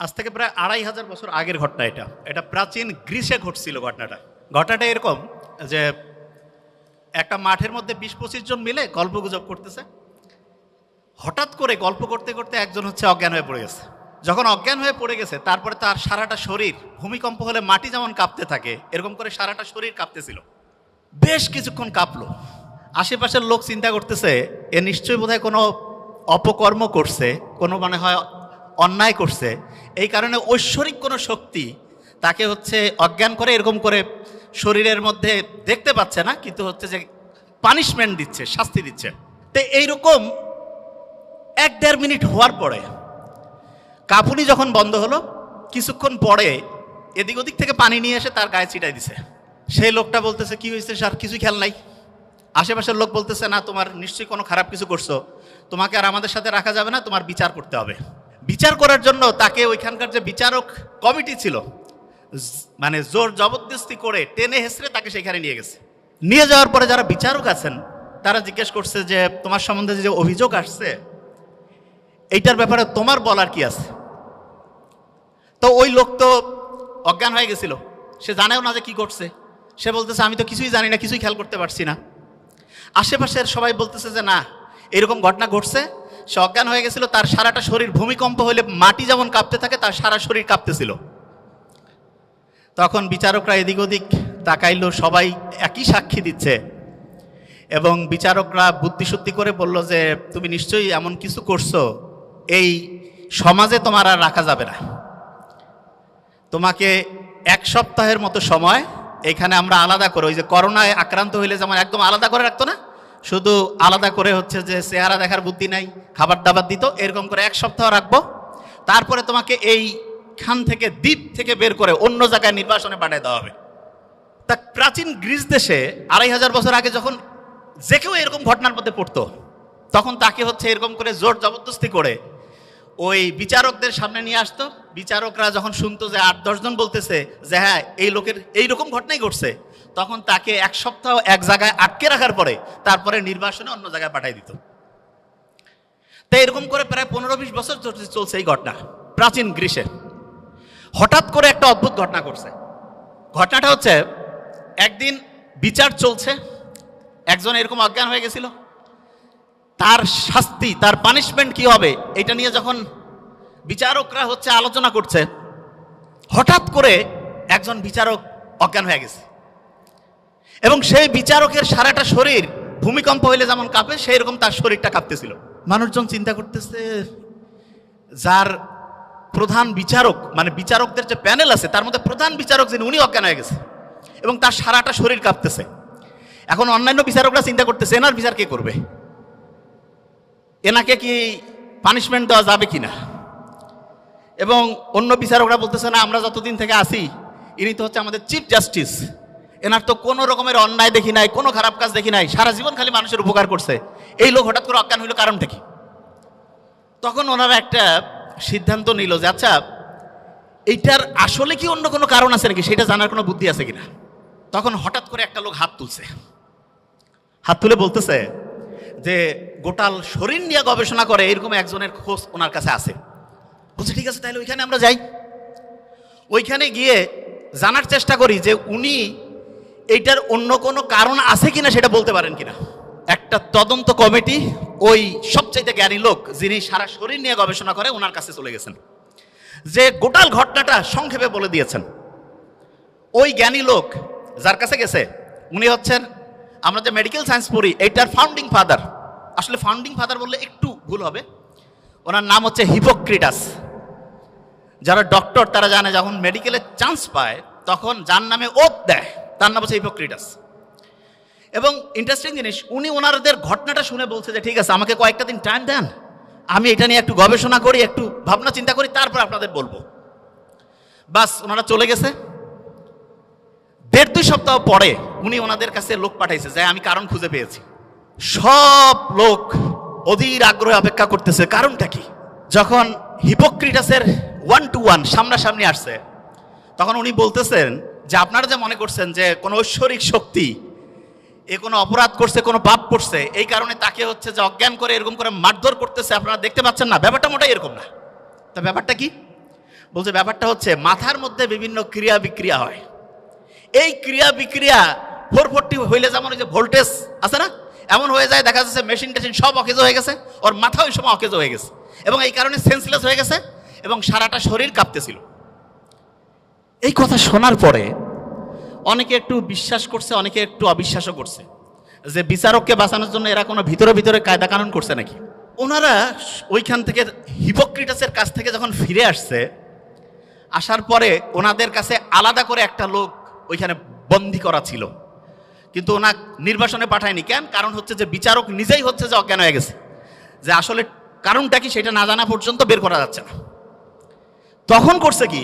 আজ থেকে প্রায় ২৫০০ বছর আগের ঘটনা এটা। এটা প্রাচীন গ্রিসে ঘটছিল ঘটনাটা এরকম যে একটা মাঠের মধ্যে ২০-২৫ জন মিলে গল্পগুজব করতেছে। হঠাৎ করে গল্প করতে করতে একজন অজ্ঞান হয়ে পড়ে গেছে। যখন অজ্ঞান হয়ে পড়ে গেছে তারপরে তার সারাটা শরীর, ভূমিকম্প হলে মাটি যেমন কাঁপতে থাকে এরকম করে সারাটা শরীর কাঁপতেছিল। বেশ কিছুক্ষণ কাঁপলো। আশেপাশের লোক চিন্তা করতেছে এ নিশ্চয়ই বোধহয় কোনো অপকর্ম করছে, কোনো মনে হয় অন্যায় করছে, এই কারণে ঐশ্বরিক কোনো শক্তি তাকে অজ্ঞান করে এরকম করে শরীরের মধ্যে দেখতে পাচ্ছে না, কিন্তু যে পানিশমেন্ট দিচ্ছে, শাস্তি দিচ্ছে। তো এইরকম ১-১.৫ মিনিট হওয়ার পরে কাঁপুনি যখন বন্ধ হলো, কিছুক্ষণ পরে এদিক ওদিক থেকে পানি নিয়ে এসে তার গায়ে ছিটাই দিছে। সেই লোকটা বলতেছে কি হয়েছে স্যার, কিছুই খেয়াল নাই। আশেপাশের লোক বলতেছে না, তোমার নিশ্চয়ই কোনো খারাপ কিছু করছো, তোমাকে আর আমাদের সাথে রাখা যাবে না, তোমার বিচার করতে হবে। বিচার করার জন্য তাকে ওইখানকার যে বিচারক কমিটি ছিল, মানে জোর জবরদস্তি করে টেনে হেসড়ে তাকে সেখানে নিয়ে গেছে। নিয়ে যাওয়ার পরে যারা বিচারক আছেন তারা জিজ্ঞেস করছে যে তোমার সম্বন্ধে যে অভিযোগ আসছে এইটার ব্যাপারে তোমার বলার কি আছে। তো ওই লোক তো অজ্ঞান হয়ে গেছিল, সে জানেও না যে কি করছে। সে বলতেছে আমি তো কিছুই জানি না, কিছুই খেয়াল করতে পারছি না। আশেপাশের সবাই বলতেছে যে না, এরকম ঘটনা ঘটছে, সে অজ্ঞান হয়ে গেছিল, তার সারাটা শরীর ভূমিকম্প হলে মাটি যেমন কাঁপতে থাকে তার সারা শরীর কাঁপতেছিল। তখন বিচারকরা এদিক ওদিক তাকাইলো, সবাই একই সাক্ষী দিচ্ছে, এবং বিচারকরা বুদ্ধিশুদ্ধি করে বলল যে তুমি নিশ্চয়ই এমন কিছু করছো, এই সমাজে তোমার আর রাখা যাবে না, তোমাকে ১ সপ্তাহের মতো সময় এখানে আমরা আলাদা করে, ওই যে করোনায় আক্রান্ত হইলে যেমন একদম আলাদা করে রাখতো না, শুধু আলাদা করে যে চেহারা দেখার বুদ্ধি নাই, খাবার দাবার দিত, এরকম করে ১ সপ্তাহ রাখবো। তারপরে তোমাকে এইখান থেকে, দ্বীপ থেকে বের করে অন্য জায়গায় নির্বাসনে পাঠিয়ে দেওয়া হবে। তা প্রাচীন গ্রিস দেশে ২৫০০ বছর আগে যখন যে কেউ এরকম ঘটনার মধ্যে পড়তো, তখন তাকে এরকম করে জোর জবরদস্তি করে ওই বিচারকদের সামনে নিয়ে আসতো। বিচারকরা যখন শুনতো যে ৮-১০ জন বলতেছে যে হ্যাঁ এই লোকের এইরকম ঘটনাই ঘটছে, তখন তাকে ১ সপ্তাহ এক জায়গায় আটকে রাখার পরে তারপরে নির্বাসনে অন্য জায়গায় পাঠিয়ে দিত। তো এরকম করে প্রায় ১৫-২০ বছর চলছে এই ঘটনা প্রাচীন গ্রিসে। হঠাৎ করে একটা অদ্ভুত ঘটনা ঘটছে। ঘটনাটা একদিন বিচার চলছে, একজন এরকম অজ্ঞান হয়ে গেছিল, তার শাস্তি, তার পানিশমেন্ট কি হবে এটা নিয়ে যখন বিচারকরা আলোচনা করছে, হঠাৎ করে একজন বিচারক অজ্ঞান হয়ে গেছে, এবং সেই বিচারকের সারাটা শরীর ভূমিকম্প হইলে যেমন কাঁপে সেই রকম তার শরীরটা কাঁপতেছিল। মানুষজন চিন্তা করতেছে যার প্রধান বিচারক, মানে বিচারকদের যে প্যানেল আছে তার মধ্যে প্রধান বিচারক যিনি, উনি অজ্ঞান হয়ে গেছে এবং তার সারাটা শরীর কাঁপতেছে। এখন অন্যান্য বিচারকরা চিন্তা করতেছে এনার বিচার কে করবে, এনাকে কি পানিশমেন্ট দেওয়া যাবে কিনা। এবং অন্য বিচারকরা বলতেছে না, আমরা যতদিন থেকে আসি ইনি তো আমাদের চিফ জাস্টিস, এনার তো কোনো রকমের অন্যায় দেখি নাই, কোনো খারাপ কাজ দেখি নাই, সারা জীবন খালি মানুষের উপকার করছে, এই লোক হঠাৎ করে অজ্ঞান হইল কারণটা কি। তখন ওনারা একটা সিদ্ধান্ত নিল যে আচ্ছা এইটার আসলে কি অন্য কোনো কারণ আছে নাকি, সেটা জানার কোনো বুদ্ধি আছে কিনা। তখন হঠাৎ করে একটা লোক হাত তুলে বলতেছে যে গোটাল শরীর নিয়ে গবেষণা করে এরকম একজনের খোঁজ ওনার কাছে আছে। বলছে ঠিক আছে, তাহলে ওইখানে আমরা যাই, ওইখানে গিয়ে জানার চেষ্টা করি যে উনি এইটার অন্য কোনো কারণ আছে কিনা সেটা বলতে পারেন কিনা। একটা তদন্ত কমিটি ওই সবচাইতে জ্ঞানী লোক যিনি সারা শরীর নিয়ে গবেষণা করে ওনার কাছে চলে গেছেন, যে গোটাল ঘটনাটা সংক্ষেপে বলে দিয়েছেন। ওই জ্ঞানী লোক যার কাছে গেছে উনি আমরা যে মেডিকেল সায়েন্স পড়ি এইটার ফাউন্ডিং ফাদার, আসলে ফাউন্ডিং ফাদার বললে একটু ভুল হবে, ওনার নাম হিপোক্রেটাস। যারা ডক্টর তারা জানে যখন মেডিকেলে চান্স পায় তখন যার নামে ওথ দেয় তার নাম হিপোক্রেটাস। এবং ইন্টারেস্টিং জিনিস, উনি ওনাদের ঘটনাটা শুনে বলছে যে ঠিক আছে আমাকে কয়েকটা দিন টাইম দেন, আমি এটা নিয়ে একটু গবেষণা করি, একটু ভাবনা চিন্তা করি, তারপর আপনাদের বলবো। বাস ওনারা চলে গেছে। ১.৫-২ সপ্তাহ পরে উনি ওনাদের কাছে লোক পাঠাইছে যে আমি কারণ খুঁজে পেয়েছি। সব লোক অধীর আগ্রহে অপেক্ষা করতেছে কারণটা কি। যখন হিপোক্রেটাসের 1-to-1 সামনাসামনি আসছে তখন উনি বলতেছেন যে আপনারা যে মনে করছেন যে কোনো ঐশ্বরিক শক্তি এ কোনো অপরাধ করছে, কোনো পাপ করছে, এই কারণে তাকে যে অজ্ঞান করে এরকম করে মারধর করতেছে, আপনারা দেখতে পাচ্ছেন না, ব্যাপারটা মোটেই এরকম না। তা ব্যাপারটা কি বলছে ব্যাপারটা হচ্ছে মাথার মধ্যে বিভিন্ন ক্রিয়া বিক্রিয়া হয়। এই ক্রিয়া বিক্রিয়া 440 হইলে যেমন ওই যে ভোল্টেজ আছে না, এমন হয়ে যায়, দেখা যাচ্ছে মেশিন টেশিন সব অকেজো হয়ে গেছে, ওর মাথা ওই সময় অকেজো হয়ে গেছে এবং এই কারণে সেন্সলেস হয়ে গেছে এবং সারাটা শরীর কাঁপতেছিল। এই কথা শোনার পরে অনেকে একটু বিশ্বাস করছে, অনেকে একটু অবিশ্বাসও করছে যে বিচারককে বাঁচানোর জন্য এরা কোনো ভিতরে ভিতরে কায়দা কানুন করছে নাকি। ওনারা ওইখান থেকে হিপোক্রেটাসের কাছ থেকে যখন ফিরে আসছে, আসার পরে ওনাদের কাছে আলাদা করে একটা লোক ওইখানে বন্দী করা ছিল, কিন্তু ওনা নির্বাসনে পাঠায়নি। কেন? কারণ হচ্ছে যে বিচারক নিজেই হচ্ছে যে অজ্ঞান হয়ে গেছে, যে আসলে কারণটা কি সেটা না জানা পর্যন্ত বের করা যাচ্ছে না। তখন করছে কি,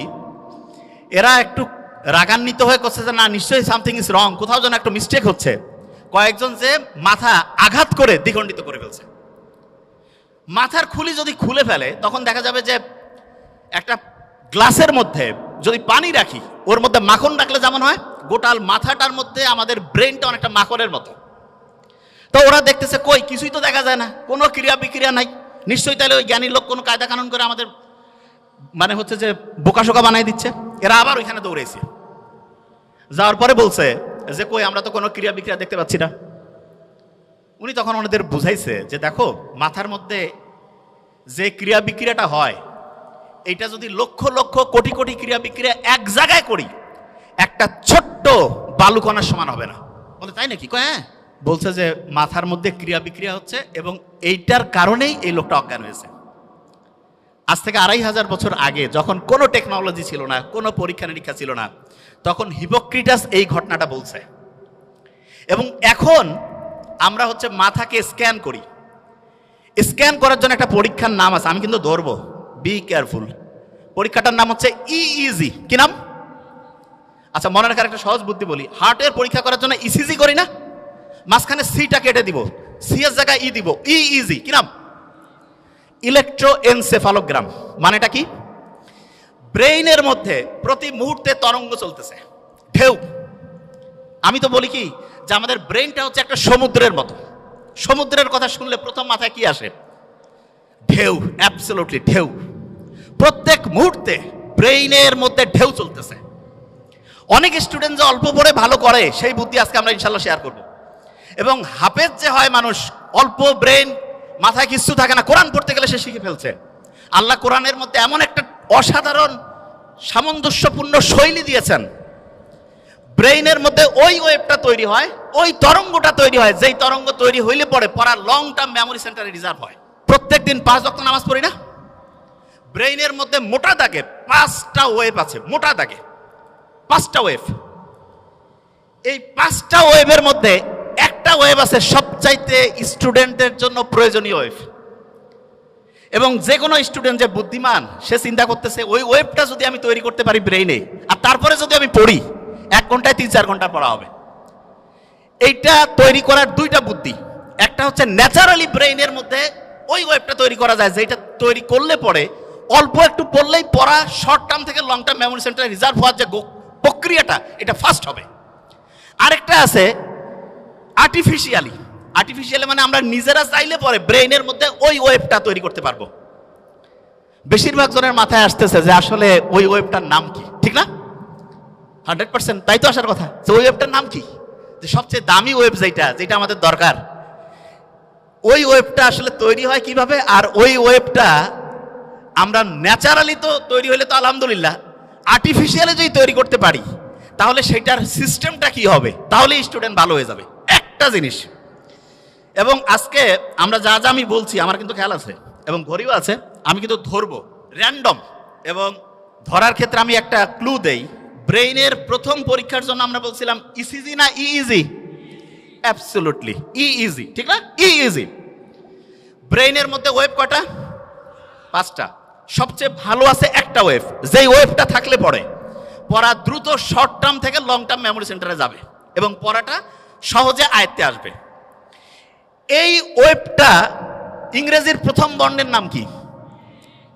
এরা একটু রাগান্বিত হয়ে করছে যে না, নিশ্চয়ই সামথিং ইজ রং, কোথাও যেন একটা মিস্টেক হচ্ছে। কয়েকজন যে মাথা আঘাত করে দ্বিখণ্ডিত করে ফেলছে। মাথার খুলি যদি খুলে ফেলে তখন দেখা যাবে যে একটা গ্লাসের মধ্যে যদি পানি রাখি, ওর মধ্যে মাখন রাখলে যেমন হয়, গোটাল মাথাটার মধ্যে আমাদের ব্রেনটা অনেকটা মাখনের মতো। তো ওরা দেখতেছে কই কিছুই তো দেখা যায় না, কোনো ক্রিয়া বিক্রিয়া নাই, নিশ্চয়ই তাহলে ওই জ্ঞানী লোক কোনো কায়দা কানুন করে আমাদের মানে হচ্ছে যে বোকাশোকা বানাই দিচ্ছে। এরা আবার ওইখানে দৌড়েছে, যাওয়ার পরে বলছে যে কই আমরা তো কোনো ক্রিয়া বিক্রিয়া দেখতে পাচ্ছি না। উনি তখন ওনাদের বুঝাইছে যে দেখো, মাথার মধ্যে যে ক্রিয়া বিক্রিয়াটা হয়, এইটা যদি লক্ষ লক্ষ কোটি কোটি ক্রিয়া বিক্রিয়া এক জায়গায় করি, একটা ছোট্ট বালুকণার সমান হবে না। বলে তাই নাকি? কয় হ্যাঁ। বলছে যে মাথার মধ্যে ক্রিয়া বিক্রিয়া হচ্ছে এবং এইটার কারণেই এই লোকটা অজ্ঞান হয়েছে। আজ থেকে 2500 বছর আগে, যখন কোনো টেকনোলজি ছিল না, কোনো পরীক্ষা নিরীক্ষা ছিল না, তখন হিপোক্রেটাস এই ঘটনাটা বলছে। এবং এখন আমরা হচ্ছে মাথাকে স্ক্যান করি। স্ক্যান করার জন্য একটা পরীক্ষার নাম আছে, আমি কিন্তু ধরবো, বি কেয়ারফুল। পরীক্ষাটার নাম হচ্ছে ইইজি। কি নাম? আচ্ছা, মনে রাখার একটা সহজ বুদ্ধি বলি। হার্টের পরীক্ষা করার জন্য ইসিজি করি না, মাঝখানে সিটা কেটে দিব, সি এর জায়গায় ই দিব, ইইজি। কি নাম? ইলেকট্রোএনসেফালোগ্রাম। মানেটা কি? ব্রেইনের মধ্যে প্রতি মুহূর্তে তরঙ্গ চলতেছে, ঢেউ। আমি তো বলি কি যে আমাদের ব্রেইনটা হচ্ছে একটা সমুদ্রের মতো। সমুদ্রের কথা শুনলে প্রথম মাথায় কি আসে? ঢেউ। অ্যাবসলিউটলি ঢেউ। প্রত্যেক মুহূর্তে ব্রেইনের মধ্যে ঢেউ চলতেছে। অনেক স্টুডেন্ট যে অল্প পড়ে ভালো করে, সেই বুদ্ধি আজকে আমরা ইনশাল্লাহ শেয়ার করব। এবং হাফেজ যে হয় মানুষ, অল্প ব্রেন, মাথায় কিছু থাকে না, কোরআন পড়তে গেলে সে শিখে ফেলছে। আল্লাহ কোরআনের মধ্যে এমন একটা অসাধারণ সামঞ্জস্যপূর্ণ শৈলী দিয়েছেন, ব্রেইনের মধ্যে ওই ওয়েভটা তৈরি হয়, ওই তরঙ্গটা তৈরি হয়, যেই তরঙ্গ তৈরি হইলে পরে পড়া লং টার্ম মেমোরি সেন্টারে রিজার্ভ হয়। প্রত্যেক দিন 5 ওয়াক্ত নামাজ পড়ি না, ব্রেইনের মধ্যে মোটা দাগে 5টা ওয়েভ আছে, মোটা দাগে 5টা ওয়েভ। এই 5টা ওয়েভের মধ্যে একটা ওয়েভ আছে সবচাইতে স্টুডেন্টের জন্য প্রয়োজনীয় ওয়েভ। এবং যে কোনো স্টুডেন্ট যে বুদ্ধিমান, সে চিন্তা করতেছে ওই ওয়েভটা যদি আমি তৈরি করতে পারি ব্রেইনে, আর তারপরে যদি আমি পড়ি, 1 ঘন্টায় 3-4 ঘন্টা পড়া হবে। এইটা তৈরি করার 2টা বুদ্ধি। একটা হচ্ছে ন্যাচারালি ব্রেইনের মধ্যে ওই ওয়েভটা তৈরি করা যায়, যেটা তৈরি করলে পরে অল্প একটু পড়লেই পড়া শর্ট টার্ম থেকে লং টার্ম মেমোরি সেন্টারে রিজার্ভ হওয়ার যে প্রক্রিয়াটা, এটা ফাস্ট হবে। আরেকটা আছে আর্টিফিশিয়ালি। আর্টিফিশিয়ালি মানে আমরা নিজেরা চাইলে পরে ব্রেইনের মধ্যে ওই ওয়েভটা তৈরি করতে পারবো। বেশিরভাগ জনের মাথায় আসতেছে যে আসলে ওই ওয়েভটার নাম কি, ঠিক না? 100% তাই তো আসার কথা, যে ওই ওয়েভটার নাম কি, যে সবচেয়ে দামি ওয়েভ যেটা আমাদের দরকার, ওই ওয়েভটা আসলে তৈরি হয় কিভাবে? আর ওই ওয়েভটা আমরা ন্যাচারালি তো তৈরি হলে তো আলহামদুলিল্লাহ, আর্টিফিশিয়ালি যদি তৈরি করতে পারি তাহলে সেটার সিস্টেমটা কি হবে, তাহলে স্টুডেন্ট ভালো হয়ে যাবে। একটা জিনিস, এবং আজকে আমরা যা যা আমি বলছি আমার কিন্তু খেয়াল আছে এবং ঘড়িও আছে, আমি কিন্তু ধরবো র্যান্ডম। এবং ধরার ক্ষেত্রে আমি একটা ক্লু দেই। ব্রেইনের প্রথম পরীক্ষার জন্য আমরা বলছিলাম ইসিজি না ইইজি? অ্যাবসলিউটলি ইইজি, ঠিক না? ইইজি। ব্রেইনের মধ্যে ওয়েভ কয়টা? 5টা। সবচেয়ে ভালো আছে একটা ওয়েভ, যেই ওয়েভটা থাকলে পরে পড়া দ্রুত শর্ট টার্ম থেকে লং টার্ম মেমোরি সেন্টারে যাবে এবং পড়াটা সহজে আয়ত্তে আসবে। এই ওয়েভটা ইংরেজির প্রথম বর্ণের নাম কি?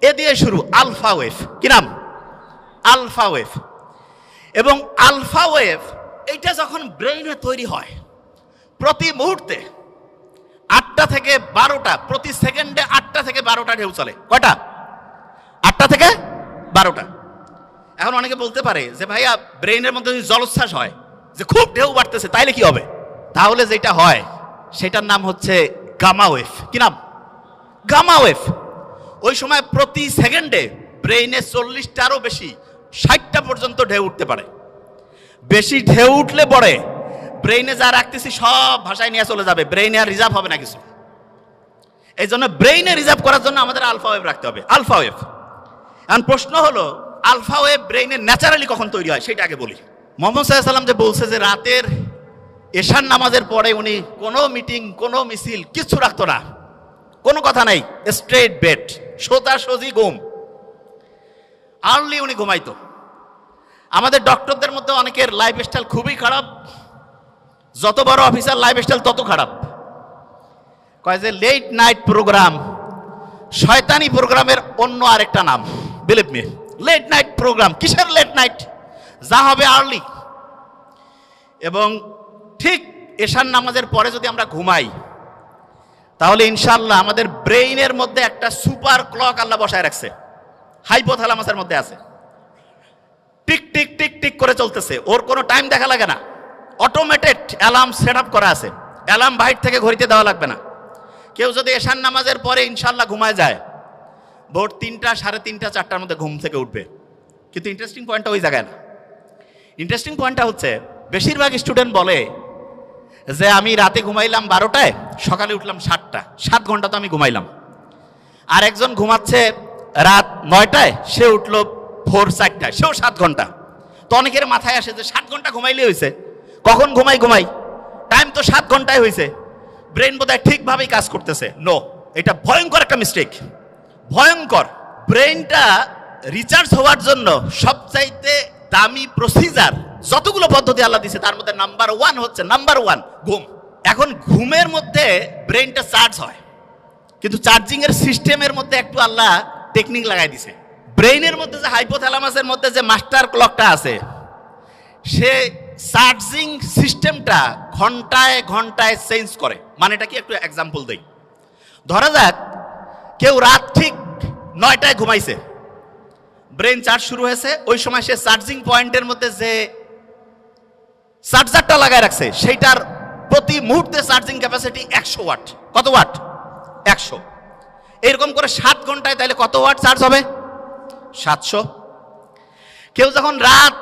এ দিয়ে শুরু, আলফা ওয়েভ। কি নাম? Alpha wave. এবং আলফা ওয়েভ এইটা যখন ব্রেইনে তৈরি হয়, প্রতি মুহূর্তে 8টা থেকে 12টা, প্রতি সেকেন্ডে 8টা থেকে 12টা ঢেউ চলে। কয়টা? 8টা থেকে 12টা। এখন অনেকে বলতে পারে যে ভাইয়া ব্রেইনের মধ্যে যদি জলোচ্ছ্বাস হয়, যে খুব ঢেউ বাড়তেছে, তাইলে কি হবে? তাহলে যেটা হয় সেটার নাম হচ্ছে গামা ওয়েভ। কি নাম? Gamma wave. ওই সময় প্রতি সেকেন্ডে ব্রেইনে 40টারও বেশি, 60টা পর্যন্ত ঢেউ উঠতে পারে। বেশি ঢেউ উঠলে পরে ব্রেইনে যা রাখতেছি সব ভাষায় নিয়ে চলে যাবে, ব্রেইনে আর রিজার্ভ হবে না কিছু। এই জন্য ব্রেইনে রিজার্ভ করার জন্য আমাদের আলফা ওয়েভ রাখতে হবে, আলফা ওয়েভ। এখন প্রশ্ন হলো আলফা ওয়েভ ব্রেইনে ন্যাচারালি কখন তৈরি হয় সেটা আগে বলি। মোহাম্মদ সাল্লাল্লাহু আলাইহি ওয়াসাল্লাম যে বলছে যে রাতের এশার নামাজের পরে উনি কোনো মিটিং, কোনো মিছিল কিচ্ছু রাখতো না, কোনো কথা নাই, স্ট্রেট বেড, সোজাসুজি ঘুম, আর্লি উনি ঘুমাইতো। আমাদের ডক্টরদের মধ্যে অনেকের লাইফস্টাইল খুবই খারাপ, যত বড় অফিসার লাইফস্টাইল তত খারাপ। কয় যে লেট নাইট প্রোগ্রাম শয়তানি প্রোগ্রামের অন্য আরেকটা নাম, believe me. Late night program, কিসের লেট নাইট? যা হবে আর্লি। এবং ঠিক এশার নামাজের পরে যদি আমরা ঘুমাই তাহলে ইনশাআল্লাহ আমাদের ব্রেইনের মধ্যে একটা সুপার ক্লক আল্লাহ বসায় রাখছে, হাইপোথ্যালামাসের মধ্যে আছে, টিক টিক টিক টিক করে চলতেছে, ওর কোনো টাইম দেখা লাগে না, অটোমেটেড অ্যালার্ম সেট আপ করা আছে, অ্যালার্ম বাইরে থেকে ঘড়িতে দেওয়া লাগবে না। কেউ যদি এশার নামাজের পরে ইনশাআল্লাহ ঘুমায় যায়, ভোর 3টা, 3:30, 4টার মধ্যে ঘুম থেকে উঠবে। কিন্তু ইন্টারেস্টিং পয়েন্টটা ওই জায়গায় না। ইন্টারেস্টিং পয়েন্টটা হচ্ছে বেশিরভাগ স্টুডেন্ট বলে যে আমি রাতে ঘুমাইলাম 12টায়, সকালে উঠলাম 7টা, 7 ঘন্টা তো আমি ঘুমাইলাম। আর একজন ঘুমাচ্ছে রাত 9টায়, সে উঠলো ভোর 4টায়, সেও 7 ঘন্টা। তো অনেকের মাথায় আসে যে 7 ঘন্টা ঘুমাইলে হয়েছে, কখন ঘুমাই, টাইম তো 7 ঘন্টায় হয়েছে, ব্রেন বোধহয় ঠিকভাবেই কাজ করতেছে। নো, এটা ভয়ঙ্কর একটা মিস্টেক, ভয়ঙ্কর। ব্রেনটা রিচার্জ হওয়ার জন্য সবচাইতে দামি প্রসিজার যতগুলো পদ্ধতি আল্লাহ দিয়েছে তার মধ্যে নাম্বার 1 হচ্ছে ঘুম। এখন ঘুমের মধ্যে ব্রেনটা চার্জ হয়, কিন্তু চার্জিং এর সিস্টেমের মধ্যে একটু আল্লাহ টেকনিক লাগাই দিছে। ব্রেইনের মধ্যে যে হাইপোথ্যালামাসের মধ্যে যে মাস্টার ক্লকটা আছে, সে চার্জিং সিস্টেমটা ঘন্টায় ঘন্টায় চেঞ্জ করে। মানে এটা কি, একটু এক্সাম্পল দেই। ধরা যাক কেউ রাত ঠিক 9টায় ঘুমাইছে, ব্রেন চার্জ শুরু হয়েছে, ওই সময় সে চার্জিং পয়েন্টের মধ্যে যে চার্জারটা লাগায় রাখছে সেইটার প্রতি মুহূর্তে চার্জিং ক্যাপাসিটি 100 ওয়াট। কত ওয়াট? 100। এরকম করে 7 ঘন্টায় তাহলে কত ওয়াট চার্জ হবে? 700। কেউ যখন রাত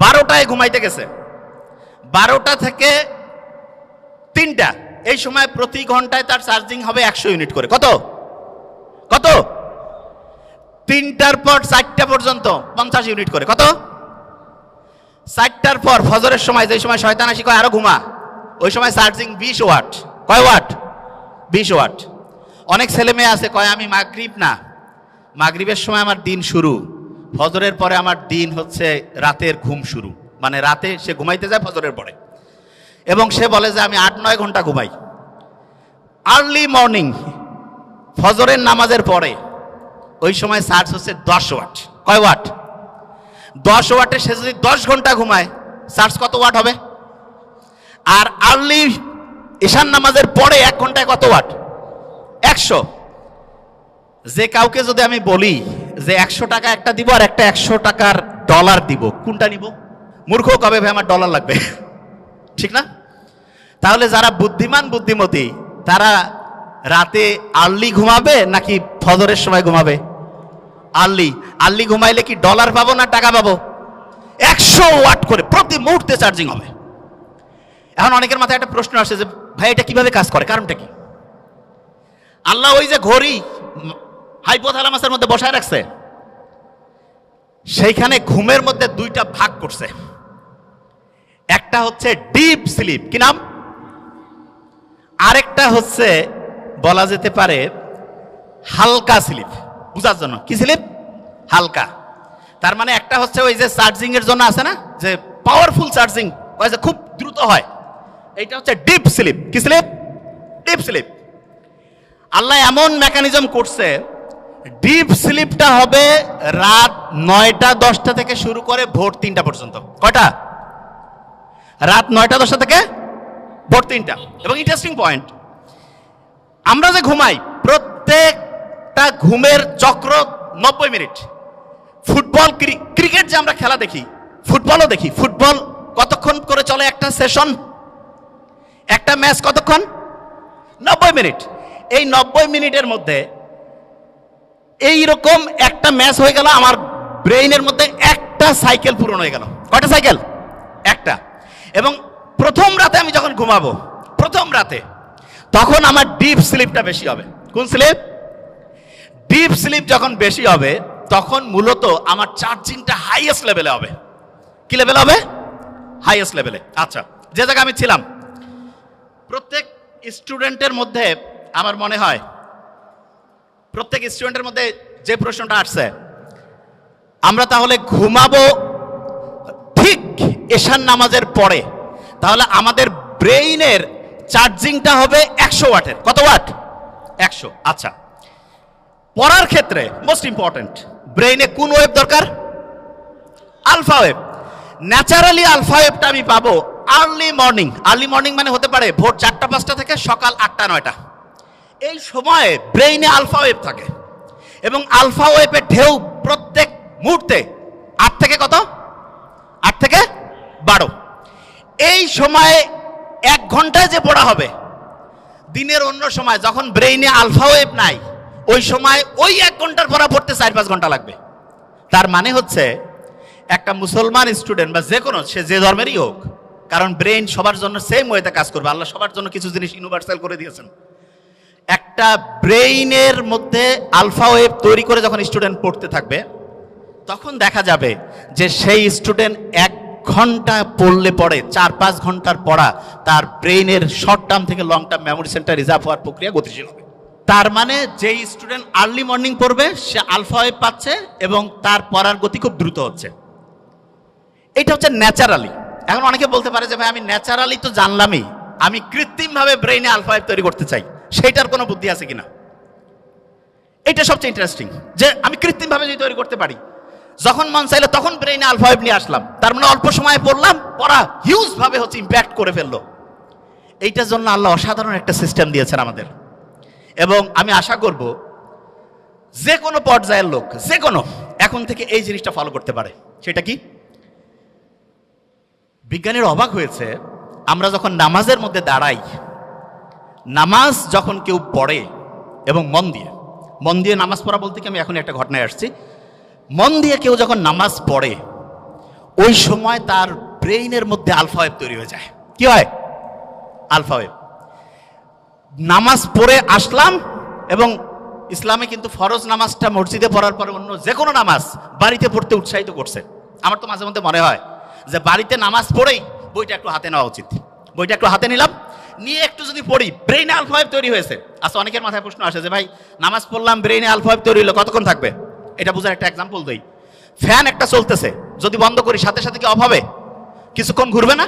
12টায় ঘুমাইতে গেছে, 12টা থেকে 3টা, এই সময় প্রতি ঘন্টায় তার চার্জিং হবে 100 ইউনিট করে। কত? 3টার পর 4টা পর্যন্ত 50 ইউনিট করে। কত? 4টার পর ফজরের সময়, যে সময় শয়তান আসি কয় আরো ঘুমা, ওই সময় চার্জিং 20 ওয়াট। কয় ওয়াট? 20 ওয়াট। অনেক ছেলে মেয়ে আছে কয় আমি মাগরিবের সময় আমার দিন শুরু, ফজরের পরে আমার দিন হচ্ছে রাতের ঘুম শুরু। মানে রাতে সে ঘুমাইতে যায় ফজরের পরে, এবং সে বলে যে আমি 8-9 ঘন্টা ঘুমাই। আর্লি মর্নিং ফজরের নামাজের পরে ওই সময় চার্জ হচ্ছে 10 ওয়াট। কয় ওয়াট? 10 ওয়াটে সে যদি 10 ঘন্টা ঘুমায়, চার্জ কত ওয়াট হবে? আর আর্লি ঈশান নামাজের পরে 1 ঘন্টায় কত ওয়াট? 100। যে কাউকে যদি আমি বলি যে 100 টাকা একটা দিব আর একটা 100 টাকার ডলার দিব, কোনটা নিব? মূর্খ কবে ভাই আমার ডলার লাগবে, ঠিক না? তাহলে যারা বুদ্ধিমান বুদ্ধিমতী তারা রাতে আর্লি ঘুমাবে নাকি ফজরের সময় ঘুমাবে? আর্লি ঘুমাইলে কি ডলার পাবো না টাকা পাবো? 100 ওয়াট করে প্রতি মুহূর্তে চার্জিং হবে। এখন অনেকের মাথায় একটা প্রশ্ন আসে যে ভাই এটা কিভাবে কাজ করে, কারণটা কি? আল্লাহ ওই যে ঘড়ি হাইপোথ্যালামাসের মধ্যে বসায় রাখছে, সেইখানে ঘুমের মধ্যে 2টা ভাগ করছে। একটা হচ্ছে ডিপ স্লিপ, কি নাম? আরেকটা হচ্ছে বলা যেতে পারে হালকা স্লিপ। বুঝার জন্য, কি স্লিপ? হালকা। তার মানে একটা হচ্ছে ওই যে চার্জিং এর জন্য আছে না, যে পাওয়ারফুল চার্জিং, ওই যে খুব দ্রুত হয়, এইটা হচ্ছে ডিপ স্লিপ। কি স্লিপ? Deep sleep. আল্লাহ এমন মেকানিজম করছে, ডিপ স্লিপটা হবে রাত 9টা 10টা থেকে শুরু করে ভোর 3টা পর্যন্ত। কয়টা? রাত 9টা 10টা থেকে ভোর 3টা। এবং ইন্টারেস্টিং পয়েন্ট, আমরা যে ঘুমাই প্রত্যেকটা ঘুমের চক্র 90 মিনিট। ফুটবল, ক্রিকেট যে আমরা খেলা দেখি, ফুটবলও দেখি। ফুটবল কতক্ষণ করে চলে একটা সেশন, একটা ম্যাচ কতক্ষণ? 90 মিনিট। এই 90 মিনিটের মধ্যে এইরকম একটা ম্যাচ হয়ে গেল, আমার ব্রেইনের মধ্যে একটা সাইকেল পূরণ হয়ে গেল। কয়টা সাইকেল? একটা। এবং প্রথম রাতে আমি যখন ঘুমাবো, প্রথম রাতে, তখন আমার ডিপ স্লিপটা বেশি হবে। কোন স্লিপ? ডিপ স্লিপ যখন বেশি হবে, তখন মূলত আমার চার্জিংটা হাইয়েস্ট লেভেলে হবে। কি লেভেল হবে? হাইয়েস্ট লেভেলে। আচ্ছা, যে জায়গায় আমি ছিলাম, প্রত্যেক স্টুডেন্টের মধ্যে আমার মনে হয়, প্রত্যেক স্টুডেন্টের মধ্যে যে প্রশ্নটা আসছে, আমরা তাহলে ঘুমাবো ঠিক এশার নামাজের পরে, তাহলে আমাদের ব্রেইনের চার্জিংটা হবে 100 ওয়াটের। কত ওয়াট? 100। আচ্ছা, পড়ার ক্ষেত্রে মোস্ট ইম্পর্টেন্ট, ব্রেইনে কোন ওয়েভ দরকার? Alpha wave. ন্যাচারালি আলফা ওয়েভটা আমি পাবো আর্লি মর্নিং। আর্লি মর্নিং মানে হতে পারে ভোর 4টা-5টা থেকে সকাল 8টা-9টা। এই সময়ে ব্রেইনে আলফা ওয়েভ থাকে, এবং আলফা ওয়েভের ঢেউ প্রত্যেক মুহূর্তে 8 থেকে কত? 8 থেকে 12। এই সময়ে 1 ঘন্টায় যে পড়া হবে, দিনের অন্য সময় যখন ব্রেইনে আলফা ওয়েভ নাই, ওই সময় ওই 1 ঘন্টার পড়া পড়তে 4-5 ঘন্টা লাগবে। তার মানে হচ্ছে একটা মুসলমান স্টুডেন্ট বা যে কোনো, সে যে ধর্মেরই হোক, কারণ ব্রেইন সবার জন্য সেম ওয়েতে কাজ করবে। আল্লাহ সবার জন্য কিছু জিনিস ইউনিভার্সাল করে দিয়েছেন। একটা ব্রেইনের মধ্যে আলফা ওয়েভ তৈরি করে যখন স্টুডেন্ট পড়তে থাকবে, তখন দেখা যাবে যে সেই স্টুডেন্ট 1 ঘন্টা পড়লে পড়ে 4-5 ঘন্টার পড়া তার ব্রেইনের শর্ট টার্ম থেকে long term memory centre reserve হওয়ার প্রক্রিয়া গতিশীল হবে। তার মানে যেই স্টুডেন্ট আর্লি মর্নিং পড়বে, সে আলফা ওয়েভ পাচ্ছে এবং তার পড়ার গতি খুব দ্রুত হচ্ছে। এটা হচ্ছে ন্যাচারালি। এখন অনেকে বলতে পারে যে ভাই, আমি ন্যাচারালি তো জানলামই, আমি কৃত্রিমভাবে ব্রেইনে আলফা ওয়েভ তৈরি করতে চাই, সেইটার কোনো বুদ্ধি আছে কিনা? এটা সবচেয়ে ইন্টারেস্টিং, যে আমি কৃত্রিমভাবে যদি তৈরি করতে পারি, যখন মন চাইলে তখন ব্রেইনে আলফা ওয়েভ নিয়ে আসলাম, তার মানে অল্প সময়ে পড়লাম, পড়া হিউজ ভাবে হচ্ছে ইম্প্যাক্ট করে ফেললো। এইটার জন্য আল্লাহ অসাধারণ একটা সিস্টেম দিয়েছেন আমাদের। এবং আমি আশা করব যে কোনো পর্যায়ের লোক, যে কোনো, এখন থেকে এই জিনিসটা ফলো করতে পারে। সেটা কি? বিজ্ঞানীর অবাক হয়েছে, আমরা যখন নামাজের মধ্যে দাঁড়াই, নামাজ যখন কেউ পড়ে এবং মন দিয়ে নামাজ পড়া বলতে কি, আমি এখন একটা ঘটনায় আসছি, মন দিয়ে কেউ যখন নামাজ পড়ে, ওই সময় তার ব্রেইনের মধ্যে আলফা ওয়েভ তৈরি হয়ে যায়। কি হয়? Alpha wave. নামাজ পড়ে আসলাম, এবং ইসলামে কিন্তু ফরজ নামাজটা মসজিদে পড়ার পরে অন্য যে কোনো নামাজ বাড়িতে পড়তে উৎসাহিত করছে। আমার তো মাঝে মধ্যে মনে হয় যে বাড়িতে নামাজ পড়েই বইটা একটু হাতে নেওয়া উচিত। বইটা একটু হাতে নিলাম, নিয়ে একটু যদি পড়ি, ব্রেইনে আলফা ওয়েভ তৈরি হয়েছে। আচ্ছা, অনেকের মাথায় প্রশ্ন আসে যে ভাই, নামাজ পড়লাম, ব্রেইনে আলফা ওয়েভ তৈরি হলো, কতক্ষণ থাকবে? এটা বোঝার একটা এক্সাম্পল দেই। ফ্যান একটা চলতেছে, যদি বন্ধ করি, সাথে সাথে কি অফ হবে? কিছুক্ষণ ঘুরবে না?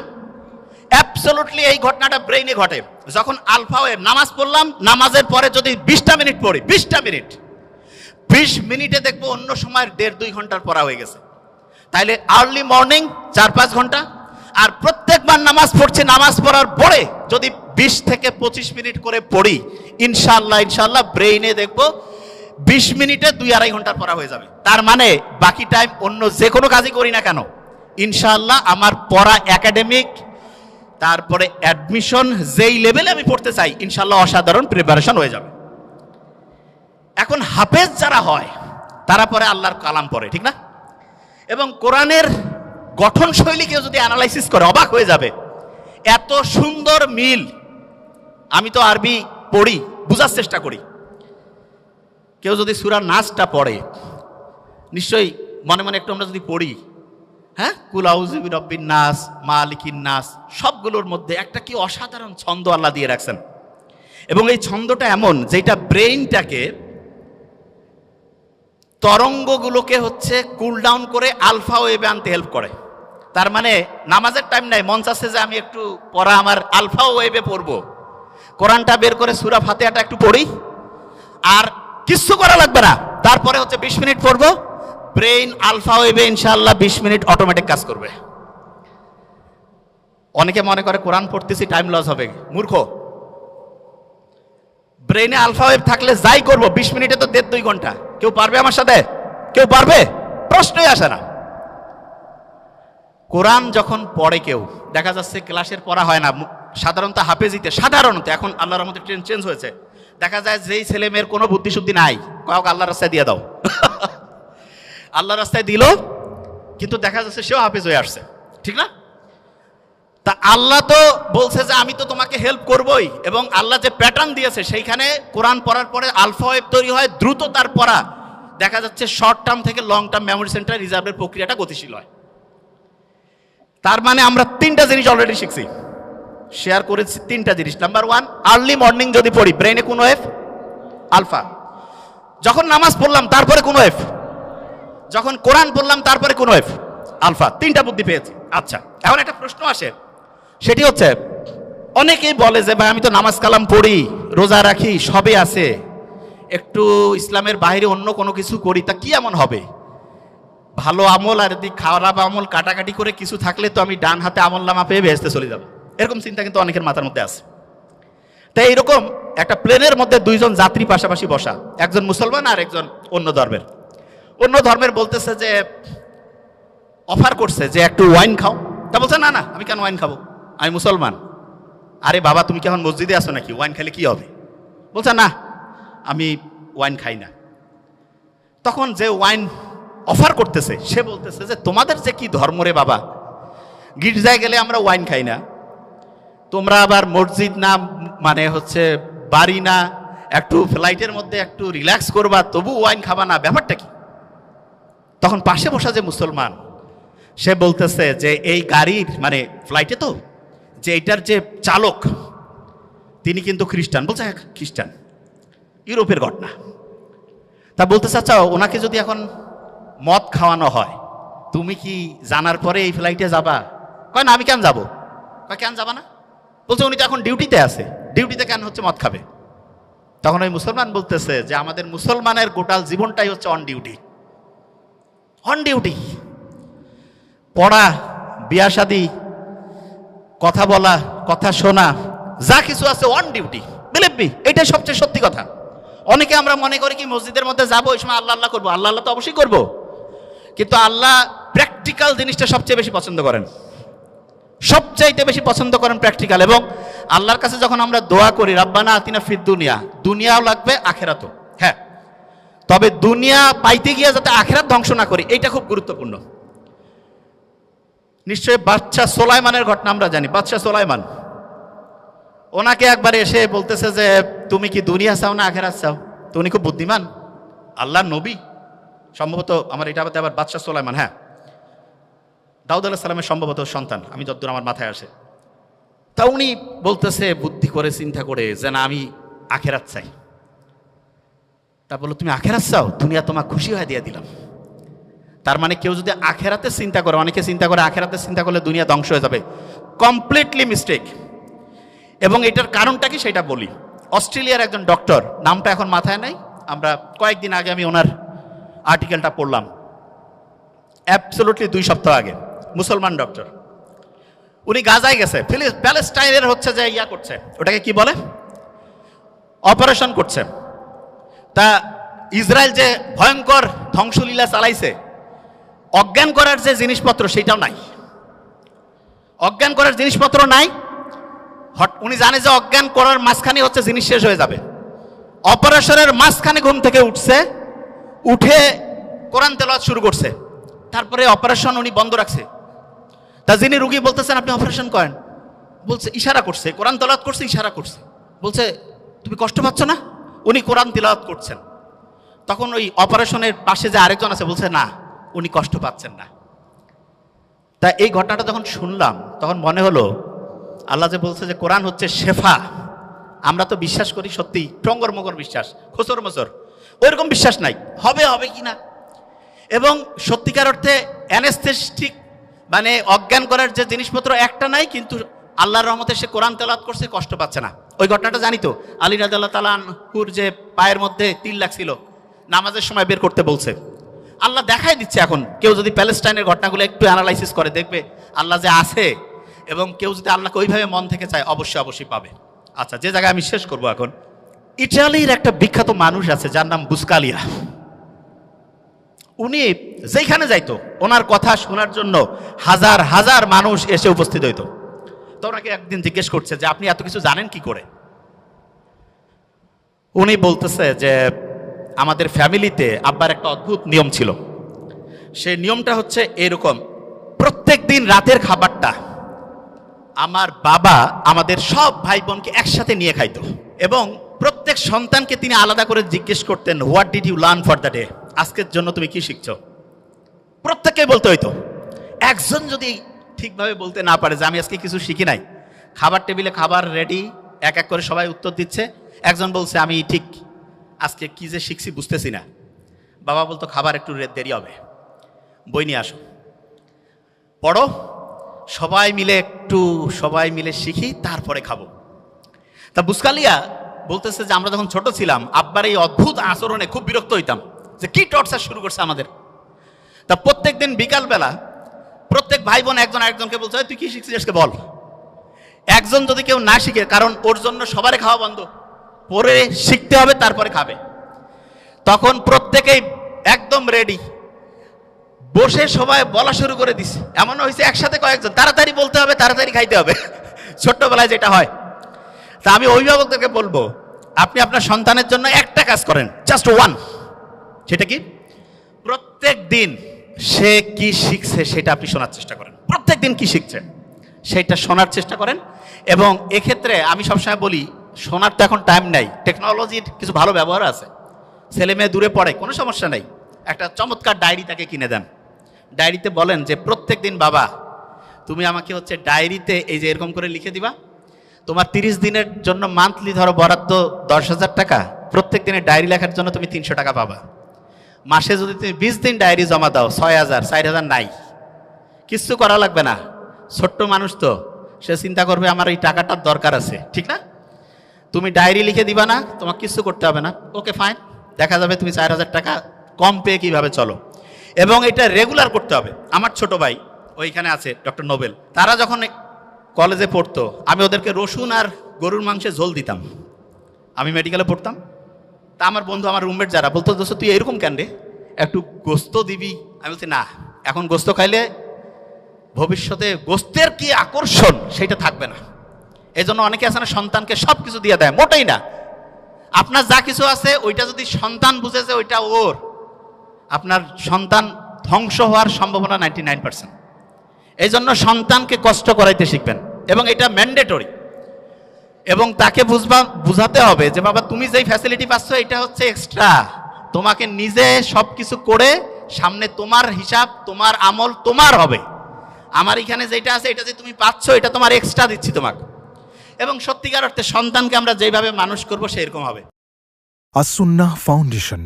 অ্যাবসলিউটলি এই ঘটনাটা ব্রেইনে ঘটে। যখন আলফা ওয়েভ, নামাজ পড়লাম, নামাজের পরে যদি 20টা মিনিট পড়ি, 20টা মিনিট, 20 মিনিটে দেখবো অন্য সময়ের 1.5-2 ঘন্টার পড়া হয়ে গেছে। তাইলে আর্লি মর্নিং 4-5 ঘন্টা, আর প্রত্যেকবার নামাজ পড়ছি, নামাজ পড়ার পরে যদি 20 থেকে 25 মিনিট করে পড়ি, ইনশাআল্লাহ ব্রেইনে দেখবো 20 মিনিটে 2-2.5 ঘন্টার পড়া হয়ে যাবে। তার মানে বাকি টাইম অন্য যে কোনো কাজই করি না কেন, ইনশাআল্লাহ আমার পড়া, একাডেমিক, তারপরে অ্যাডমিশন, যেই লেভেলে আমি পড়তে চাই, ইনশাআল্লাহ অসাধারণ প্রিপারেশন হয়ে যাবে। এখন হাফেজ যারা হয়, তারা পরে আল্লাহর কালাম পড়ে, ঠিক না? এবং কোরআনের গঠন শৈলীকে যদি অ্যানালাইসিস করে, অবাক হয়ে যাবে, এত সুন্দর মিল। আমি তো আরবি পড়ি, বুঝার চেষ্টা করি। কেউ যদি সূরা নাসটা পড়ে, নিশ্চয়ই মনে মনে একটু আমরা যদি পড়ি, হ্যাঁ, কুল আউযু বিরাব্বিন নাস, মালিকিন নাস, সবগুলোর মধ্যে একটা কি অসাধারণ ছন্দ আল্লাহ দিয়ে রাখছেন। এবং এই ছন্দটা এমন, যেটা ব্রেইনটাকে, তরঙ্গগুলোকে হচ্ছে কুল ডাউন করে আলফা ওয়েভে আনতে হেল্প করে। তার মানে নামাজের টাইম নাই, মন চাচ্ছে যে আমি একটু পড়া আমার আলফা ওয়েভে পড়বো, কোরআনটা বের করে সূরা ফাতিহাটা একটু পড়ি, আর কিচ্ছু করা লাগবে না। তারপরে হচ্ছে 20 মিনিট পড়বো, ব্রেইন আলফা ওয়েভে ইনশাআল্লাহ 20 মিনিট অটোমেটিক কাজ করবে। অনেকে মনে করে কোরআন পড়তেছি, টাইম লস হবে। মূর্খ। ব্রেইনে আলফা ওয়েভ থাকলে যাই করবো, 20 মিনিটে তো 1.5-2 ঘন্টা। কেউ পারবে আমার সাথে? কেউ পারবে? প্রশ্নই আসে না। কোরআন যখন পড়ে কেউ, দেখা যাচ্ছে ক্লাসের পড়া হয় না, সাধারণত হাফেজিতে, সাধারণত এখন আল্লাহর রহমতে ট্রেন্ড চেঞ্জ হয়েছে, দেখা যায় যেই ছেলে মেয়ের কোনো বুদ্ধিশুদ্ধি নাই, কাউকে আল্লাহর রাস্তায় দিয়ে দাও আল্লাহর রাস্তায় দিল, কিন্তু দেখা যাচ্ছে সেও হাফেজ হয়ে আসছে, ঠিক না? তা আল্লাহ তো বলছে যে আমি তো তোমাকে হেল্প করবই, এবং আল্লাহ যে প্যাটার্ন দিয়েছে সেইখানে কোরআন পড়ার পরে আলফা ওয়েভ তৈরি হয়, দ্রুত তার পড়া, দেখা যাচ্ছে শর্ট টার্ম থেকে লং টার্ম মেমোরি সেন্টার রিজার্ভের প্রক্রিয়াটা গতিশীল হয়। তার মানে আমরা তিনটা জিনিস অলরেডি শিখছি, শেয়ার করেছি তিনটা জিনিস। নাম্বার ওয়ান, আর্লি মর্নিং যদি পড়ি ব্রেনে কোন ওয়েভ? আলফা। যখন নামাজ পড়লাম তারপরে কোন ওয়েভ? যখন কোরআন পড়লাম তারপরে কোন ওয়েভ? আলফা। তিনটা বুদ্ধি পেয়েছি। আচ্ছা, এখন একটা প্রশ্ন আসে, সেটি হচ্ছে অনেকেই বলে যে ভাই আমি তো নামাজ কালাম পড়ি, রোজা রাখি, সবই আছে, একটু ইসলামের বাইরে অন্য কোনো কিছু করি, তা কি এমন হবে? ভালো আমল আর যদি খারাপ আমল কাটাকাটি করে কিছু থাকলে তো আমি ডান হাতে আমল নামা পেয়ে বেহেশতে চলে যাব, এরকম চিন্তা কিন্তু অনেকের মাথার মধ্যে আছে। তাই এইরকম একটা প্লেনের মধ্যে দুইজন যাত্রী পাশাপাশি বসা, একজন মুসলমান আর একজন অন্য ধর্মের। অন্য ধর্মের বলতেছে যে অফার করছে যে একটু ওয়াইন খাও, তা বলছে না না আমি কেন ওয়াইন খাবো, আমি মুসলমান। আরে বাবা তুমি কি এখন মসজিদে আসো নাকি, ওয়াইন খেলে কি হবে? বলছে না আমি ওয়াইন খাই না। তখন যে ওয়াইন অফার করতেছে সে বলতেছে যে তোমাদের যে কি ধর্ম রে বাবা, গির্জায় গেলে আমরা ওয়াইন খাই না, তোমরা আবার মসজিদ না মানে হচ্ছে বাড়ি না, একটু ফ্লাইটের মধ্যে একটু রিল্যাক্স করবা তবু ওয়াইন খাবা না, ব্যাপারটা কি? তখন পাশে বসা যে মুসলমান সে বলতেছে যে এই গাড়ির মানে ফ্লাইটে তো যে এটার যে চালক তিনি কিন্তু খ্রিস্টান। বলছে হ্যাঁ খ্রিস্টান, ইউরোপের ঘটনা। তা বলতেছে আচ্ছা ওনাকে যদি এখন মদ খাওয়ানো হয় তুমি কি জানার পরে এই ফ্লাইটে যাবা? কয় না আমি কেন যাবো। কয় কেন যাবা না? বলছে উনি তো এখন ডিউটিতে আছে, ডিউটিতে কেন হচ্ছে মদ খাবে? তখন ওই মুসলমান বলতেছে যে আমাদের মুসলমানের গোটাল জীবনটাই হচ্ছে অন ডিউটি। অন ডিউটি, পড়া, বিয়া শাদী, কথা বলা, কথা শোনা, যা কিছু আছে অন ডিউটি। বিলিভ মি, এটাই সবচেয়ে সত্যি কথা। অনেকে আমরা মনে করি কি মসজিদের মধ্যে যাবো ওই সময় আল্লাহ আল্লাহ করবো, আল্লাহ আল্লাহ তো অবশ্যই করবো, কিন্তু আল্লাহ প্র্যাকটিক্যাল জিনিসটা সবচেয়ে বেশি পছন্দ করেন, সবচাইতে বেশি পছন্দ করেন প্র্যাকটিক্যাল। এবং আল্লাহর কাছে যখন আমরা দোয়া করি রাব্বানা আতিনা ফিদ দুনিয়া, দুনিয়াও লাগবে আখেরাতও, হ্যাঁ, তবে দুনিয়া পাইতে গিয়ে যাতে আখেরাত ধ্বংস না করি, এইটা খুব গুরুত্বপূর্ণ। নিশ্চয়ই বাদশাহ সোলাইমানের ঘটনা আমরা জানি। বাদশাহ সোলাইমান, ওনাকে একবার এসে বলতেছে যে তুমি কি দুনিয়া চাও না আখেরাত চাও? তো উনি খুব বুদ্ধিমান, আল্লাহর নবী, সম্ভবত আমার এটা আবার বাদশাহ সোলাইমান, হ্যাঁ দাউদ আলাইহিস সালামের সম্ভবত সন্তান, আমি যতদূর আমার মাথায় আসে। তা উনি বলতেছে বুদ্ধি করে চিন্তা করে যে না আমি আখেরাত চাই। তা বললো তুমি আখেরাত চাও, দুনিয়া তোমাকে খুশি হয়ে দিয়ে দিলাম। তার মানে কেউ যদি আখেরাতে চিন্তা করে, অনেকে চিন্তা করে আখেরাতে চিন্তা করলে দুনিয়া ধ্বংস হয়ে যাবে, কমপ্লিটলি মিস্টেক। এবং এটার কারণটা কি সেটা বলি। অস্ট্রেলিয়ার একজন ডক্টর, নামটা এখন মাথায় নাই, আমরা কয়েকদিন আগে আমি ওনার আর্টিকেলটা পড়লাম, অ্যাবসলুটলি 2 সপ্তাহ আগে, মুসলমান ডক্টর। উনি গাজায় গেছে, প্যালেস্টাইনের হচ্ছে যে ইয়া করছে, ওটাকে কি বলে, অপারেশন করছে। তা ইসরায়েল যে ভয়ঙ্কর ধ্বংসলীলা চালাইছে, অজ্ঞান করার যে জিনিসপত্র সেটাও নাই, অজ্ঞান করার জিনিসপত্র নাই। উনি জানে যে অজ্ঞান করার মাঝখানে হচ্ছে জিনিস শেষ হয়ে যাবে। অপারেশনের মাঝখানে ঘুম থেকে উঠছে, উঠে কোরআন তেলাওয়াত শুরু করছে, তারপরে অপারেশন উনি বন্ধ রাখছে। তা যিনি রুগী বলতেছেন আপনি অপারেশন করেন, বলছে ইশারা করছে, কোরআন তেলাওয়াত করছে, ইশারা করছে, বলছে তুমি কষ্ট পাচ্ছ না? উনি কোরআন তেলাওয়াত করছেন। তখন ওই অপারেশনের পাশে যে আরেকজন আছে বলছে না উনি কষ্ট পাচ্ছেন না। তা এই ঘটনাটা যখন শুনলাম তখন মনে হলো আল্লাহ যে বলছে যে কোরআন হচ্ছে শেফা, আমরা তো বিশ্বাস করি সত্যি টঙ্গর মগর বিশ্বাস, খোসর মসর, ওইরকম বিশ্বাস নাই হবে হবে কি না। এবং সত্যিকার অর্থে অ্যানেস্থেটিক মানে অজ্ঞান করার যে জিনিসপত্র একটা নাই, কিন্তু আল্লাহর রহমতে সে কোরআন তেলাওয়াত করছে, কষ্ট পাচ্ছে না। ওই ঘটনাটা জানি তো, আলী রাদিয়াল্লাহু তাআলা আনহুর যে পায়ের মধ্যে তিল লাগছিল, নামাজের সময় বের করতে বলছে। আল্লাহ দেখাই দিচ্ছে। এখন কেউ যদি প্যালেস্টাইনের ঘটনাগুলো একটু অ্যানালাইসিস করে দেখবে আল্লাহ যে আছে, এবং কেউ যদি আল্লাহকে ওইভাবে মন থেকে চায় অবশ্যই অবশ্যই পাবে। আচ্ছা, যে জায়গায় আমি শেষ করবো এখন, ইটালির একটা বিখ্যাত মানুষ আছে যার নাম বুসকালিয়া। উনি যেখানে যাইতো ওনার কথা শোনার জন্য হাজার হাজার মানুষ এসে উপস্থিত হইতো। তো ওনাকে একদিন জিজ্ঞেস করছে যে আপনি এত কিছু জানেন কি করে? উনি বলতেছে যে আমাদের ফ্যামিলিতে আব্বার একটা অদ্ভুত নিয়ম ছিল। সেই নিয়মটা হচ্ছে এরকম, প্রত্যেক দিন রাতের খাবারটা আমার বাবা আমাদের সব ভাই বোনকে একসাথে নিয়ে খাইতো, এবং প্রত্যেক সন্তানকে তিনি আলাদা করে জিজ্ঞেস করতেন, what did you learn for the day? আজকের জন্য তুমি কি শিখছো? প্রত্যেককে বলতে হইতো। একজন যদি ঠিকভাবে বলতে না পারে যে আমি আজকে কিছু শিখি নাই, খাবার টেবিলে খাবার রেডি, এক এক করে সবাই উত্তর দিচ্ছে, একজন বলছে আমি ঠিক আজকে কি যে শিখছি বুঝতেছি না, বাবা বলতো খাবার একটু দেরি হবে, বই নিয়ে আসো, পড়ো, সবাই মিলে শিখি, তারপরে খাবো। তা বুসকালিয়া বলতেছে যে আমরা যখন ছোট ছিলাম আব্বার এই অদ্ভুত আচরণে খুব বিরক্ত হইতাম, যে কি টর্চার শুরু করছে আমাদের। তা প্রত্যেক দিন বিকালবেলা প্রত্যেক ভাই বোন একজন আরেকজনকে বলছে, তুই কি শিখছিস আজকে বল। একজন যদি কেউ না শিখে, কারণ ওর জন্য সবারই খাওয়া বন্ধ, পরে শিখতে হবে তারপরে খাবে, তখন প্রত্যেকেই একদম রেডি, বসে সবাই বলা শুরু করে দিছে। এমন হয়েছে একসাথে কয়েকজন, তাড়াতাড়ি বলতে হবে, তাড়াতাড়ি খাইতে হবে, ছোট্টবেলায় যেটা হয়। তা আমি অভিভাবকদেরকে বলবো, আপনি আপনার সন্তানের জন্য একটা কাজ করেন, জাস্ট ওয়ান। সেটা কি? প্রত্যেক দিন সে কি শিখছে সেটা আপনি শোনার চেষ্টা করেন। প্রত্যেক দিন কি শিখছে সেটা শোনার চেষ্টা করেন। এবং এক্ষেত্রে আমি সবসময় বলি, শোনার তো এখন টাইম নাই, টেকনোলজির কিছু ভালো ব্যবহার আছে। ছেলে মেয়ে দূরে পড়ে, কোনো সমস্যা নেই, একটা চমৎকার ডায়েরি তাকে কিনে দেন। ডায়েরিতে বলেন যে প্রত্যেক দিন বাবা তুমি আমাকে হচ্ছে ডায়েরিতে এই যে এরকম করে লিখে দিবা, তোমার 30 দিনের জন্য মান্থলি ধরো বরাদ্দ 10,000 টাকা, প্রত্যেক দিনের ডায়েরি লেখার জন্য তুমি 300 টাকা পাবা। মাসে যদি তুমি 20 দিন ডায়েরি জমা দাও 6,000, 4,000 নাই, কিচ্ছু করা লাগবে না। ছোট্ট মানুষ তো, সে চিন্তা করবে আমার এই টাকাটার দরকার আছে, ঠিক না? তুমি ডায়েরি লিখে দিবা না, তোমাকে কিছু করতে হবে না, ওকে ফাইন, দেখা যাবে তুমি 4,000 টাকা কম পেয়ে কিভাবে চলো। এবং এটা রেগুলার করতে হবে। আমার ছোট ভাই ওইখানে আছে, ডক্টর নোবেল, তারা যখন কলেজে পড়তো আমি ওদেরকে রসুন আর গরুর মাংসের ঝোল দিতাম। আমি মেডিকেলে পড়তাম, তা আমার বন্ধু, আমার রুমমেট যারা বলতো, দোস্ত তুই এরকম কেন রে, একটু গোস্ত দিবি। আমি বলছি না, এখন গোস্ত খাইলে ভবিষ্যতে গোস্তের কি আকর্ষণ সেটা থাকবে না। এই জন্য অনেকে আছে না, সন্তানকে সব কিছু দিয়ে দেয়, মোটেই না। আপনার যা কিছু আছে ওইটা যদি সন্তান বুঝেছে ওইটা ওর, আপনার সন্তান ধ্বংস হওয়ার সম্ভাবনা 99%। এই জন্য সন্তানকে কষ্ট করাইতে শিখবেন, এবং এটা ম্যান্ডেটরি। এবং তাকে বুঝাতে হবে যে বাবা তুমি যেই ফ্যাসিলিটি পাচ্ছ এটা হচ্ছে এক্সট্রা, তোমাকে নিজে সব কিছু করে সামনে তোমার হিসাব, তোমার আমল তোমার হবে। আমার এখানে যেটা আছে এটা যে তুমি পাচ্ছ এটা তোমার এক্সট্রা দিচ্ছি তোমাকে। এবং সত্যিকার অর্থে সন্তানকে আমরা যেভাবে মানুষ করব সেরকম হবে। আস-সুন্নাহ ফাউন্ডেশন,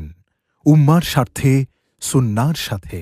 উম্মার স্বার্থে সুন্নাহর সাথে।